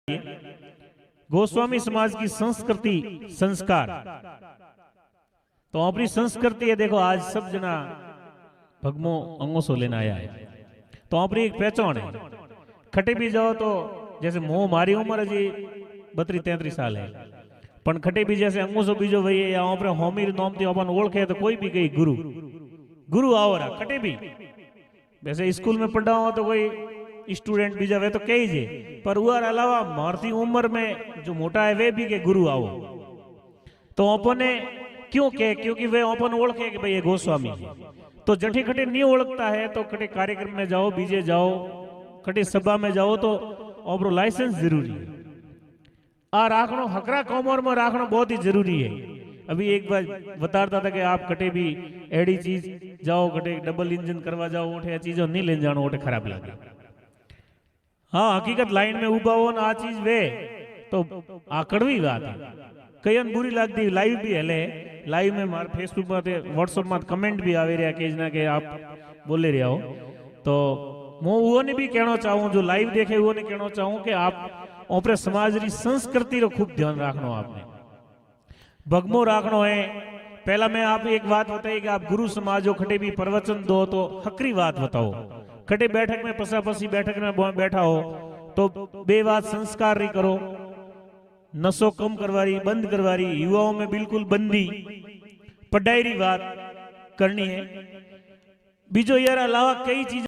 गोस्वामी समाज की संस्कृति संस्कार। तो अपनी संस्कृति है, देखो आज सब जना भगमो अंगोसो लेना आया है, तो अपनी एक पहचान है। खटे भी जाओ तो जैसे मो मारी उम्र जी 32-33 साल है, पण खटे भी जैसे अंगोसो बीजो भाई या अपने होमीर नोम थी अपन ओळखे तो कोई भी कही गुरु गुरु आओ रहा खटे भी। वैसे स्कूल में पढ़ा हो तो कोई स्टूडेंट बीजा वे तो कही जे, पर उर अलावा मारती उम्र में जो मोटा है वे भी के गुरु आओ। तो अपने क्यों कहे, क्योंकि वे अपन ओळखे कि भाई ये गोस्वामी है। तो जठी खटे नहीं ओळखता है तो खटे कार्यक्रम में जाओ, बीजे जाओ, खटे सभा में जाओ तो ओपरो लाइसेंस जरूरी है। आ राखनो हकरा कोमर में राखनो बहुत ही जरूरी है। अभी एक बार बताता था कि आप कटे भी एडी चीज जाओ, कटे डबल इंजन करवा जाओ, उठे चीजों नहीं ले जानो, उठे खराब लगे। हाँ हकीकत लाइन में उभा हो ना आ चीज वे तो आ कड़वी बात है, कई बुरी लगती। लाइव भी हले, लाइव में मार फेसबुक में व्हाट्सएप में कमेंट भी आवे रहा के ना के आप बोले रहे हो। तो मैं वो ने भी कहना चाहूँ, जो लाइव देखे वो ने कहना चाहूँ कि आप ओपरे समाज री संस्कृति रो खूब ध्यान रखना, आपने भगमो रखनो है। पहला मैं आप एक बात बताइए कि आप गुरु समाज हो, खटे भी प्रवचन दो तो हकरी बात बताओ। खटे बैठक में पसा पसी बैठक में बैठा हो तो बे बात संस्कार री करो, नशो कम करवारी बंद करवारी, युवाओं में बिल्कुल बंदी, पढ़ाई री बात करनी है। बीजो यार अलावा कई चीज